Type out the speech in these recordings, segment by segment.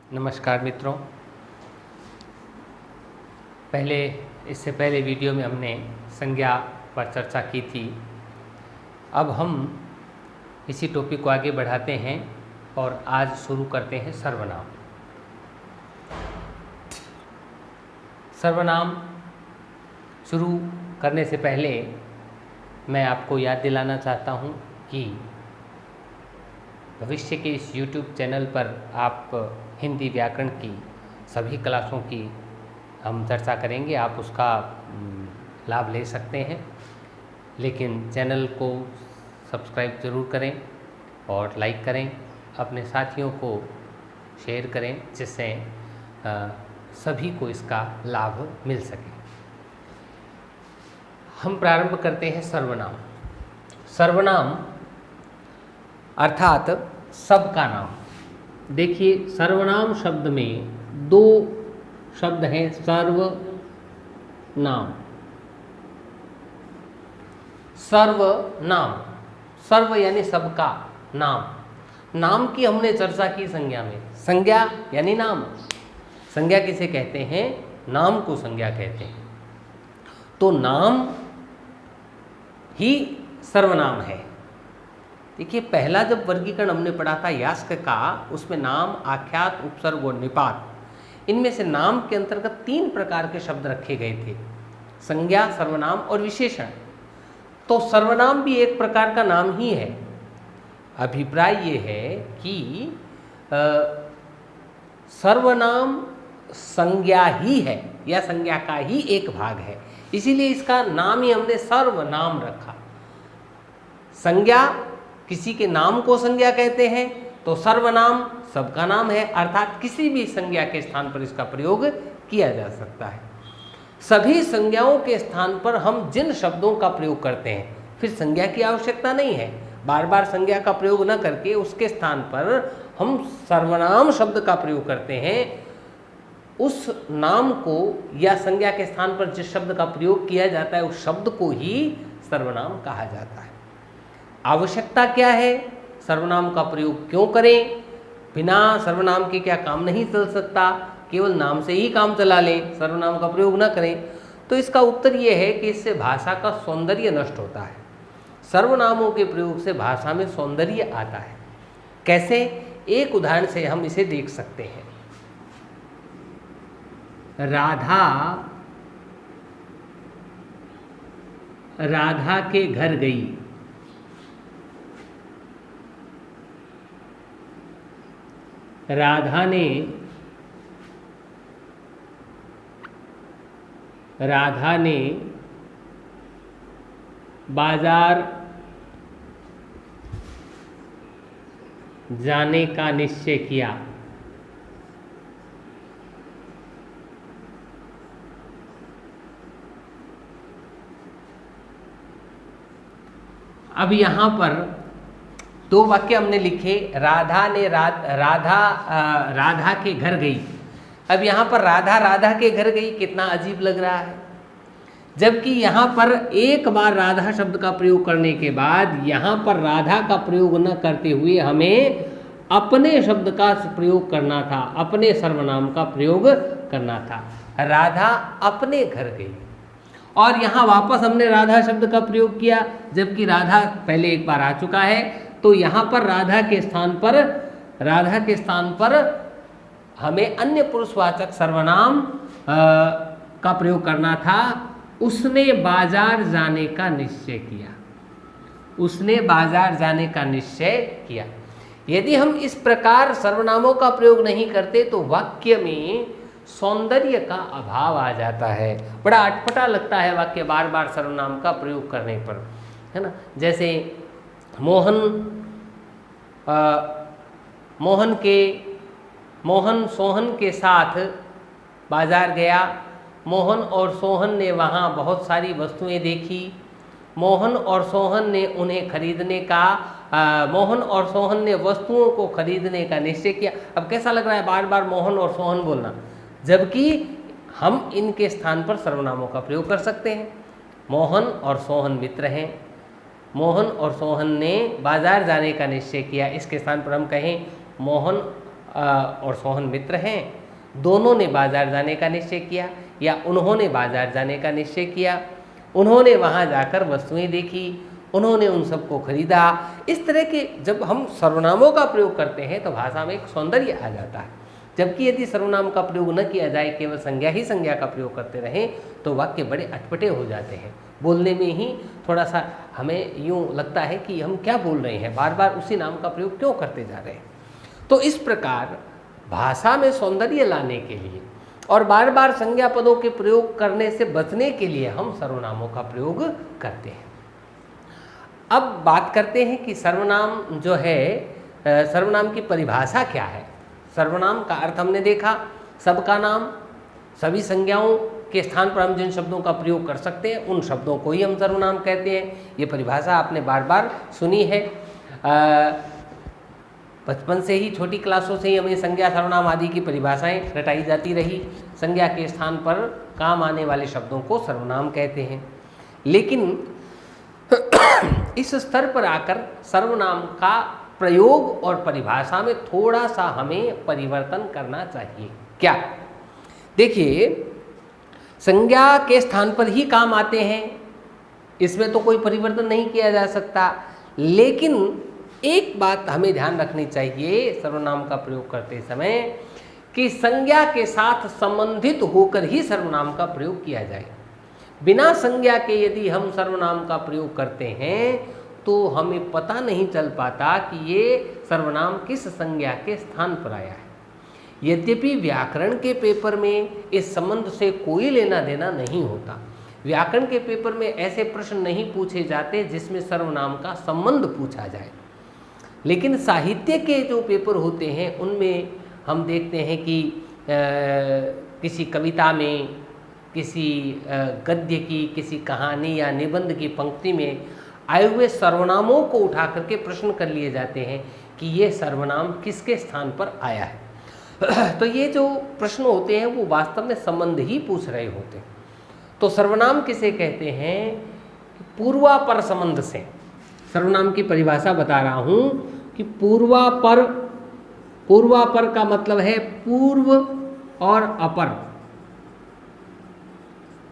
नमस्कार मित्रों। इससे पहले वीडियो में हमने संज्ञा पर चर्चा की थी। अब हम इसी टॉपिक को आगे बढ़ाते हैं और आज शुरू करते हैं सर्वनाम। सर्वनाम शुरू करने से पहले मैं आपको याद दिलाना चाहता हूँ कि भविष्य के इस YouTube चैनल पर आप हिंदी व्याकरण की सभी क्लासों की हम चर्चा करेंगे। आप उसका लाभ ले सकते हैं, लेकिन चैनल को सब्सक्राइब ज़रूर करें और लाइक करें, अपने साथियों को शेयर करें, जिससे सभी को इसका लाभ मिल सके। हम प्रारंभ करते हैं सर्वनाम। सर्वनाम अर्थात सबका नाम। देखिए, सर्वनाम शब्द में दो शब्द हैं, सर्वनाम। सर्वनाम, सर्व यानी सबका, नाम। नाम की हमने चर्चा की संज्ञा में। संज्ञा यानी नाम। संज्ञा किसे कहते हैं? नाम को संज्ञा कहते हैं। तो नाम ही सर्वनाम है। देखिए, पहला जब वर्गीकरण हमने पढ़ा था यास्क का, उसमें नाम, आख्यात, उपसर्ग और निपात, इनमें से नाम के अंतर्गत 3 प्रकार के शब्द रखे गए थे, संज्ञा, सर्वनाम और विशेषण। तो सर्वनाम भी एक प्रकार का नाम ही है। अभिप्राय ये है कि सर्वनाम संज्ञा ही है या संज्ञा का ही एक भाग है, इसीलिए इसका नाम ही हमने सर्वनाम रखा। संज्ञा किसी के नाम को संज्ञा कहते हैं, तो सर्वनाम सबका नाम है, अर्थात किसी भी संज्ञा के स्थान पर इसका प्रयोग किया जा सकता है। सभी संज्ञाओं के स्थान पर हम जिन शब्दों का प्रयोग करते हैं, फिर संज्ञा की आवश्यकता नहीं है। बार बार संज्ञा का प्रयोग न करके उसके स्थान पर हम सर्वनाम शब्द का प्रयोग करते हैं। उस नाम को या संज्ञा के स्थान पर जिस शब्द का प्रयोग किया जाता है, उस शब्द को ही सर्वनाम कहा जाता है। आवश्यकता क्या है? सर्वनाम का प्रयोग क्यों करें? बिना सर्वनाम के क्या काम नहीं चल सकता? केवल नाम से ही काम चला लें, सर्वनाम का प्रयोग न करें? तो इसका उत्तर ये है कि इससे भाषा का सौंदर्य नष्ट होता है। सर्वनामों के प्रयोग से भाषा में सौंदर्य आता है। कैसे? एक उदाहरण से हम इसे देख सकते हैं। राधा के घर गई। राधा ने बाजार जाने का निश्चय किया। अब यहाँ पर 2 वाक्य हमने लिखे। राधा के घर गई। अब यहाँ पर राधा के घर गई, कितना अजीब लग रहा है। जबकि यहाँ पर एक बार राधा शब्द का प्रयोग करने के बाद यहाँ पर राधा का प्रयोग न करते हुए हमें अपने शब्द का प्रयोग करना था, अपने सर्वनाम का प्रयोग करना था। राधा अपने घर गई, और यहाँ वापस हमने राधा शब्द का प्रयोग किया, जबकि राधा पहले एक बार आ चुका है। तो यहाँ पर राधा के स्थान पर हमें अन्य पुरुषवाचक सर्वनाम का प्रयोग करना था। उसने बाजार जाने का निश्चय किया। उसने बाजार जाने का निश्चय किया। यदि हम इस प्रकार सर्वनामों का प्रयोग नहीं करते तो वाक्य में सौंदर्य का अभाव आ जाता है। बड़ा अटपटा लगता है वाक्य बार बार सर्वनाम का प्रयोग करने पर, है ना। जैसे मोहन सोहन के साथ बाजार गया। मोहन और सोहन ने वहाँ बहुत सारी वस्तुएं देखी। मोहन और सोहन ने वस्तुओं को खरीदने का निश्चय किया। अब कैसा लग रहा है बार बार मोहन और सोहन बोलना, जबकि हम इनके स्थान पर सर्वनामों का प्रयोग कर सकते हैं। मोहन और सोहन मित्र हैं। मोहन और सोहन ने बाजार जाने का निश्चय किया, इसके स्थान पर हम कहें मोहन और सोहन मित्र हैं, दोनों ने बाजार जाने का निश्चय किया या उन्होंने बाजार जाने का निश्चय किया। उन्होंने वहाँ जाकर वस्तुएं देखी, उन्होंने उन सबको खरीदा। इस तरह के जब हम सर्वनामों का प्रयोग करते हैं तो भाषा में एक सौंदर्य आ जाता है। जबकि यदि सर्वनाम का प्रयोग न किया जाए, केवल संज्ञा ही संज्ञा का प्रयोग करते रहें तो वाक्य बड़े अटपटे हो जाते हैं। बोलने में ही थोड़ा सा हमें यूँ लगता है कि हम क्या बोल रहे हैं, बार बार उसी नाम का प्रयोग क्यों करते जा रहे हैं। तो इस प्रकार भाषा में सौंदर्य लाने के लिए और बार बार संज्ञा पदों के प्रयोग करने से बचने के लिए हम सर्वनामों का प्रयोग करते हैं। अब बात करते हैं कि सर्वनाम जो है, सर्वनाम की परिभाषा क्या है। सर्वनाम का अर्थ हमने देखा, सबका नाम, सभी संज्ञाओं के स्थान पर हम जिन शब्दों का प्रयोग कर सकते हैं उन शब्दों को ही हम सर्वनाम कहते हैं। ये परिभाषा आपने बार बार सुनी है। बचपन से ही, छोटी क्लासों से ही हमें संज्ञा, सर्वनाम आदि की परिभाषाएं रटाई जाती रही। संज्ञा के स्थान पर काम आने वाले शब्दों को सर्वनाम कहते हैं। लेकिन इस स्तर पर आकर सर्वनाम का प्रयोग और परिभाषा में थोड़ा सा हमें परिवर्तन करना चाहिए। क्या? देखिए, संज्ञा के स्थान पर ही काम आते हैं, इसमें तो कोई परिवर्तन नहीं किया जा सकता। लेकिन एक बात हमें ध्यान रखनी चाहिए सर्वनाम का प्रयोग करते समय कि संज्ञा के साथ संबंधित होकर ही सर्वनाम का प्रयोग किया जाए। बिना संज्ञा के यदि हम सर्वनाम का प्रयोग करते हैं तो हमें पता नहीं चल पाता कि ये सर्वनाम किस संज्ञा के स्थान पर आया है। यद्यपि व्याकरण के पेपर में इस संबंध से कोई लेना देना नहीं होता। व्याकरण के पेपर में ऐसे प्रश्न नहीं पूछे जाते जिसमें सर्वनाम का संबंध पूछा जाए। लेकिन साहित्य के जो पेपर होते हैं उनमें हम देखते हैं कि किसी कविता में, किसी गद्य की, किसी कहानी या निबंध की पंक्ति में आए हुए सर्वनामों को उठा करके प्रश्न कर लिए जाते हैं कि ये सर्वनाम किसके स्थान पर आया है। तो ये जो प्रश्न होते हैं वो वास्तव में संबंध ही पूछ रहे होते हैं। तो सर्वनाम किसे कहते हैं? पूर्वापर संबंध से। सर्वनाम की परिभाषा बता रहा हूँ कि पूर्वापर, पूर्वापर का मतलब है पूर्व और अपर।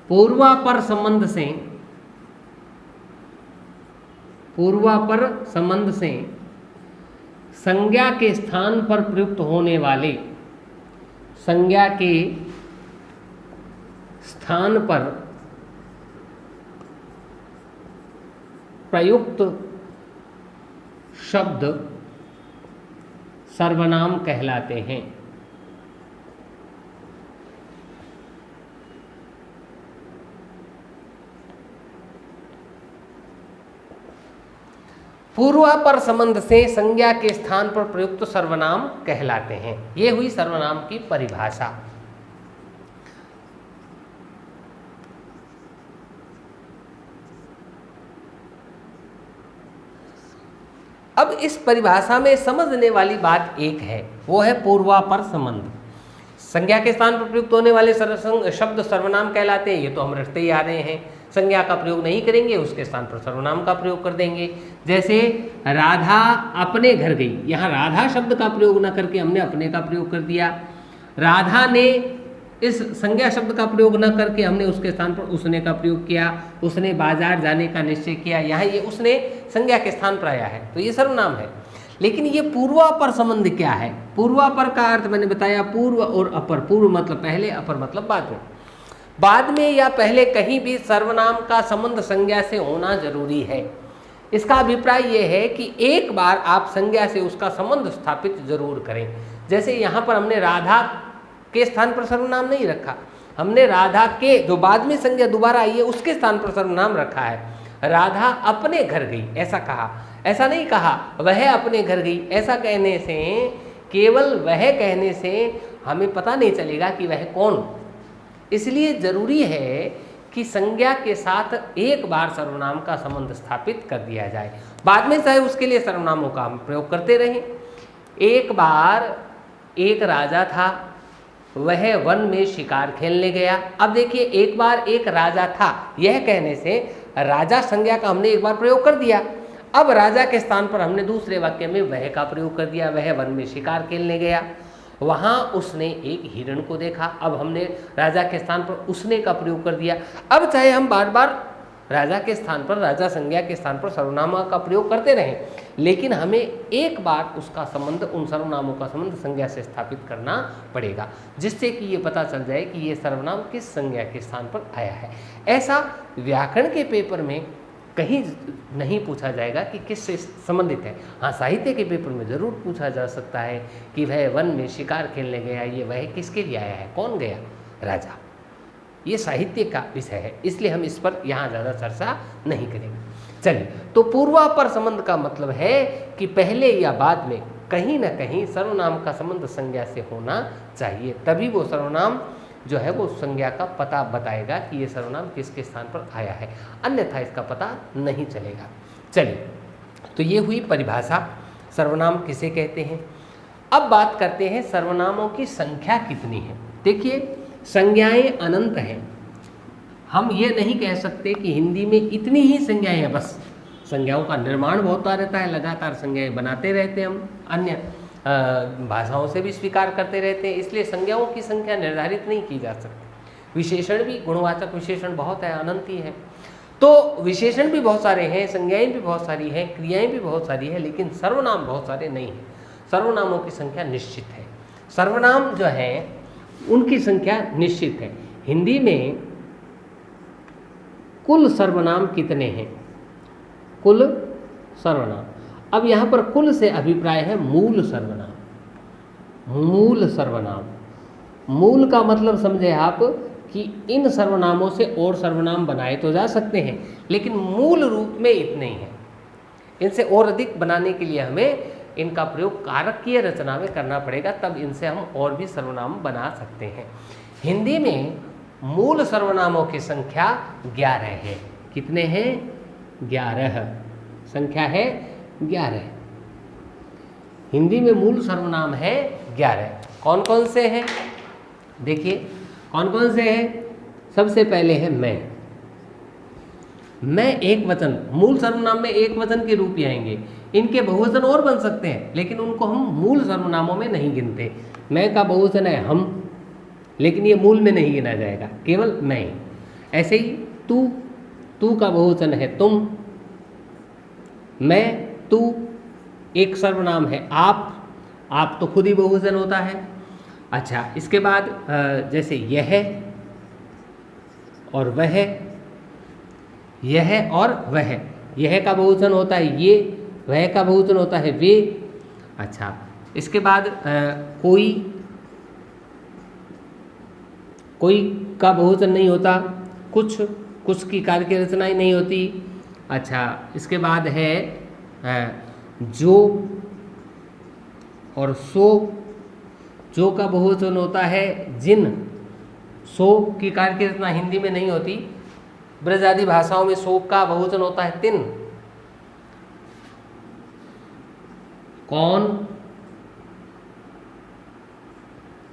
पूर्वापर संबंध से, पूर्वापर संबंध से संज्ञा के स्थान पर प्रयुक्त होने वाले, संज्ञा के स्थान पर प्रयुक्त शब्द सर्वनाम कहलाते हैं। पूर्वापर संबंध से संज्ञा के स्थान पर प्रयुक्त सर्वनाम कहलाते हैं। ये हुई सर्वनाम की परिभाषा। अब इस परिभाषा में समझने वाली बात एक है, वो है पूर्वापर संबंध। संज्ञा के स्थान पर प्रयुक्त होने वाले शब्द सर्वनाम कहलाते हैं। ये तो हम रटते ही आ रहे हैं। संज्ञा का प्रयोग नहीं करेंगे, उसके स्थान पर सर्वनाम का प्रयोग कर देंगे। जैसे राधा अपने घर गई, यहाँ राधा शब्द का प्रयोग न करके हमने अपने का प्रयोग कर दिया। राधा ने, इस संज्ञा शब्द का प्रयोग न करके हमने उसके स्थान पर उसने का प्रयोग किया। उसने बाजार जाने का निश्चय किया, यहाँ ये उसने संज्ञा के स्थान पर आया है, तो ये सर्वनाम है। लेकिन ये पूर्वापर संबंध क्या है? पूर्वापर का अर्थ मैंने बताया, पूर्व और अपर। पूर्व मतलब पहले, अपर मतलब बाद में। बाद में या पहले कहीं भी सर्वनाम का संबंध संज्ञा से होना जरूरी है। इसका अभिप्राय यह है कि एक बार आप संज्ञा से उसका संबंध स्थापित जरूर करें। जैसे यहाँ पर हमने राधा के स्थान पर सर्वनाम नहीं रखा, हमने राधा के, जो बाद में संज्ञा दोबारा आई है, उसके स्थान पर सर्वनाम रखा है। राधा अपने घर गई, ऐसा कहा, ऐसा नहीं कहा वह अपने घर गई। ऐसा कहने से, केवल वह कहने से हमें पता नहीं चलेगा कि वह कौन। इसलिए जरूरी है कि संज्ञा के साथ एक बार सर्वनाम का संबंध स्थापित कर दिया जाए, बाद में चाहे उसके लिए सर्वनामों का हम प्रयोग करते रहें। एक बार एक राजा था, वह वन में शिकार खेलने गया। अब देखिए, एक बार एक राजा था, यह कहने से राजा संज्ञा का हमने एक बार प्रयोग कर दिया। अब राजा के स्थान पर हमने दूसरे वाक्य में वह का प्रयोग कर दिया, वह वन में शिकार खेलने गया। वहाँ उसने एक हिरण को देखा। अब हमने राजा के स्थान पर उसने का प्रयोग कर दिया। अब चाहे हम बार बार राजा के स्थान पर, राजा संज्ञा के स्थान पर सर्वनाम का प्रयोग करते रहें, लेकिन हमें एक बार उसका संबंध, उन सर्वनामों का संबंध संज्ञा से स्थापित करना पड़ेगा, जिससे कि ये पता चल जाए कि ये सर्वनाम किस संज्ञा के स्थान पर आया है। ऐसा व्याकरण के पेपर में कहीं नहीं पूछा जाएगा कि किससे संबंधित है। हाँ, साहित्य के पेपर में ज़रूर पूछा जा सकता है कि वह वन में शिकार खेलने गया, ये वह किसके लिए आया है, कौन गया, राजा। ये साहित्य का विषय है, इसलिए हम इस पर यहाँ ज़्यादा चर्चा नहीं करेंगे। चलिए, तो पूर्वापर संबंध का मतलब है कि पहले या बाद में कहीं ना कहीं सर्वनाम का संबंध संज्ञा से होना चाहिए, तभी वो सर्वनाम जो है वो संज्ञा का पता बताएगा कि ये सर्वनाम किसके स्थान पर आया है, अन्यथा इसका पता नहीं चलेगा। चलिए, तो ये हुई परिभाषा, सर्वनाम किसे कहते हैं। अब बात करते हैं सर्वनामों की संख्या कितनी है। देखिए, संज्ञाएं अनंत हैं। हम ये नहीं कह सकते कि हिंदी में इतनी ही संज्ञाएं हैं, बस संज्ञाओं का निर्माण होता रहता है, लगातार संज्ञाएं बनाते रहते हैं, हम अन्य भाषाओं से भी स्वीकार करते रहते हैं, इसलिए संज्ञाओं की संख्या निर्धारित नहीं की जा सकती। विशेषण भी, गुणवाचक विशेषण बहुत है, अनंत ही है। तो विशेषण भी बहुत सारे हैं, संज्ञाएं भी बहुत सारी हैं, क्रियाएं भी बहुत सारी हैं, लेकिन सर्वनाम बहुत सारे नहीं हैं। सर्वनामों की संख्या निश्चित है। सर्वनाम जो है उनकी संख्या निश्चित है। हिंदी में कुल सर्वनाम कितने हैं? कुल सर्वनाम, अब यहाँ पर कुल से अभिप्राय है मूल सर्वनाम। मूल सर्वनाम, मूल का मतलब समझे आप कि इन सर्वनामों से और सर्वनाम बनाए तो जा सकते हैं, लेकिन मूल रूप में इतने ही हैं। इनसे और अधिक बनाने के लिए हमें इनका प्रयोग कारकीय रचना में करना पड़ेगा, तब इनसे हम और भी सर्वनाम बना सकते हैं। हिंदी में मूल सर्वनामों की संख्या 11 है। कितने हैं? 11 संख्या है 11। हिंदी में मूल सर्वनाम है 11। कौन कौन से हैं? देखिए, कौन कौन से हैं? सबसे पहले है मैं एक वचन, मूल सर्वनाम में एक वचन के रूप ही आएंगे। इनके बहुवचन और बन सकते हैं, लेकिन उनको हम मूल सर्वनामों में नहीं गिनते। मैं का बहुवचन है हम, लेकिन ये मूल में नहीं गिना जाएगा, केवल मैं। ऐसे ही तू का बहुवचन है तुम, मैं, तू एक सर्वनाम है आप तो खुद ही बहुवचन होता है। अच्छा, इसके बाद जैसे यह और वह, यह और वह, यह का बहुवचन होता है ये, वह का बहुवचन होता है वे। अच्छा, इसके बाद कोई का बहुवचन नहीं होता, कुछ की कार्य की रचना ही नहीं होती। अच्छा, इसके बाद है जो और सो, जो का बहुवचन होता है जिन, सो की कार्य की रचना हिंदी में नहीं होती, ब्रज आदि भाषाओं में सो का बहुवचन होता है तिन। कौन,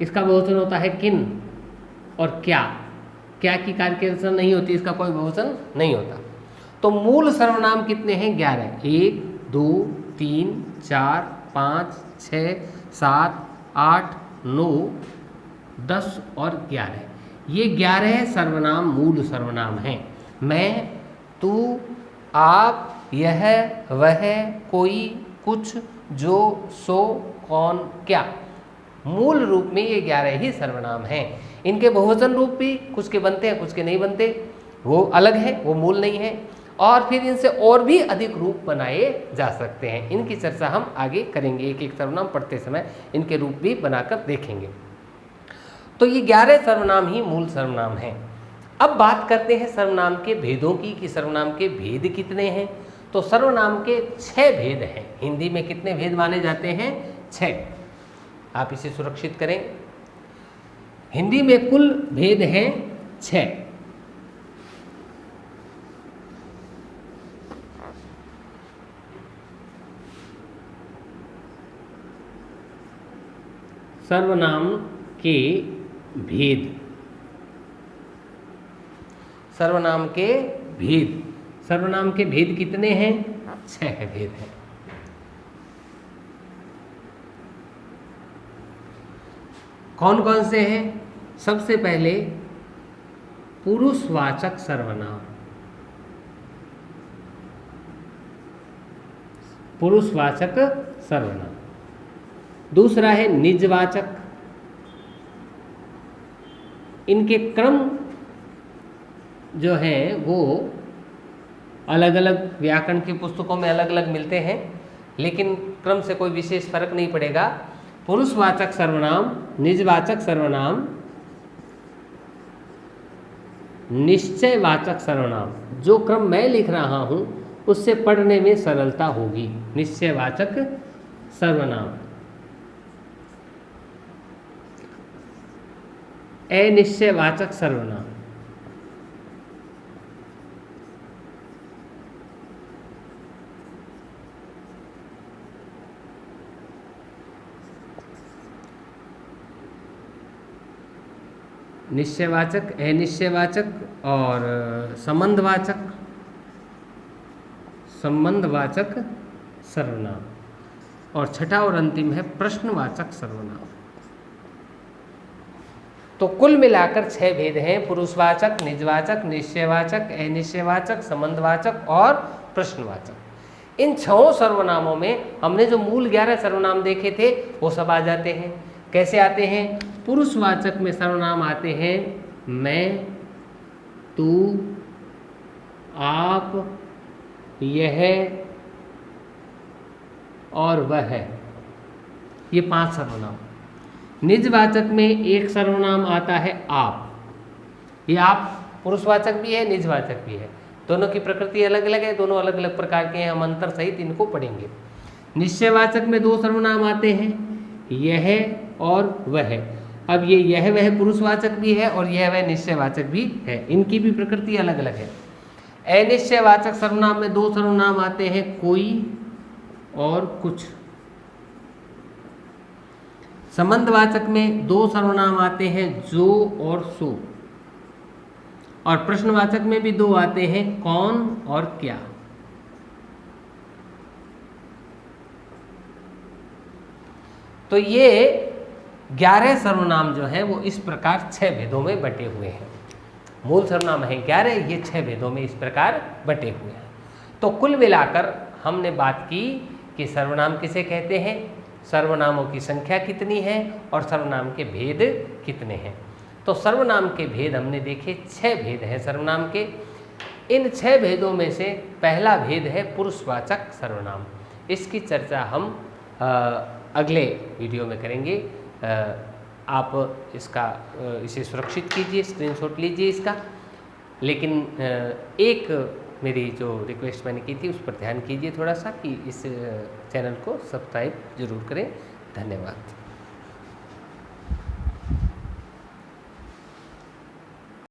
इसका बहुवचन होता है किन। और क्या की कार्य की रचना नहीं होती, इसका कोई बहुवचन नहीं होता। तो मूल सर्वनाम कितने हैं? 11। 1 2 3 4 5 6 7 8 9 10 और 11, ये 11 सर्वनाम मूल सर्वनाम हैं। मैं, तू, आप, यह, वह, कोई, कुछ, जो, सो, कौन, क्या, मूल रूप में ये 11 ही सर्वनाम हैं। इनके बहुवचन रूप भी कुछ के बनते हैं, कुछ के नहीं बनते, वो अलग है, वो मूल नहीं है। और फिर इनसे और भी अधिक रूप बनाए जा सकते हैं। इनकी चर्चा हम आगे करेंगे, एक एक सर्वनाम पढ़ते समय इनके रूप भी बनाकर देखेंगे। तो ये 11 सर्वनाम ही मूल सर्वनाम हैं। अब बात करते हैं सर्वनाम के भेदों की, कि सर्वनाम के भेद कितने हैं। तो सर्वनाम के 6 भेद हैं। हिंदी में कितने भेद माने जाते हैं? 6। आप इसे सुरक्षित करें। हिंदी में कुल भेद हैं 6। सर्वनाम के भेद, सर्वनाम के भेद, सर्वनाम के भेद कितने हैं? 6 भेद हैं। कौन कौन से हैं? सबसे पहले पुरुषवाचक सर्वनाम, पुरुषवाचक सर्वनाम। दूसरा है निजवाचक, इनके क्रम जो है वो अलग अलग व्याकरण की पुस्तकों में अलग अलग मिलते हैं, लेकिन क्रम से कोई विशेष फर्क नहीं पड़ेगा। पुरुषवाचक सर्वनाम, निजवाचक सर्वनाम, निश्चयवाचक सर्वनाम। जो क्रम मैं लिख रहा हूं उससे पढ़ने में सरलता होगी। निश्चयवाचक सर्वनाम, अनिश्चयवाचक सर्वनाम, निश्चयवाचक, अनिश्चयवाचक और संबंधवाचक, संबंधवाचक सर्वनाम। और छठा और अंतिम है प्रश्नवाचक सर्वनाम। तो कुल मिलाकर 6 भेद हैं: पुरुषवाचक, निजवाचक, निश्चयवाचक, अनिश्चयवाचक, संबंधवाचक और प्रश्नवाचक। इन 6 सर्वनामों में हमने जो मूल 11 सर्वनाम देखे थे वो सब आ जाते हैं। कैसे आते हैं? पुरुषवाचक में सर्वनाम आते हैं मैं, तू, आप, यह और वह, ये 5 सर्वनाम। निजवाचक में एक सर्वनाम आता है आप। ये आप पुरुषवाचक भी है, निजवाचक भी है, दोनों की प्रकृति अलग अलग है, दोनों अलग अलग प्रकार के हैं, हम अंतर सहित इनको पढ़ेंगे। निश्चयवाचक में 2 सर्वनाम आते हैं, यह और वह। अब ये यह वह पुरुषवाचक भी है और यह वह निश्चयवाचक भी है, इनकी भी प्रकृति अलग अलग है। अनिश्चयवाचक सर्वनाम में 2 सर्वनाम आते हैं, कोई और कुछ। संबंधवाचक में 2 सर्वनाम आते हैं, जो और सो। और प्रश्नवाचक में भी 2 आते हैं, कौन और क्या। तो ये 11 सर्वनाम जो हैं वो इस प्रकार 6 भेदों में बटे हुए हैं। मूल सर्वनाम है 11, ये 6 भेदों में इस प्रकार बटे हुए हैं। तो कुल मिलाकर हमने बात की कि सर्वनाम किसे कहते हैं, सर्वनामों की संख्या कितनी है और सर्वनाम के भेद कितने हैं। तो सर्वनाम के भेद हमने देखे, 6 भेद हैं सर्वनाम के। इन 6 भेदों में से पहला भेद है पुरुषवाचक सर्वनाम। इसकी चर्चा हम अगले वीडियो में करेंगे। आप इसे सुरक्षित कीजिए, स्क्रीनशॉट लीजिए इसका। लेकिन एक मेरी जो रिक्वेस्ट मैंने की थी उस पर ध्यान कीजिए थोड़ा सा, कि इस चैनल को सब्सक्राइब जरूर करें। धन्यवाद।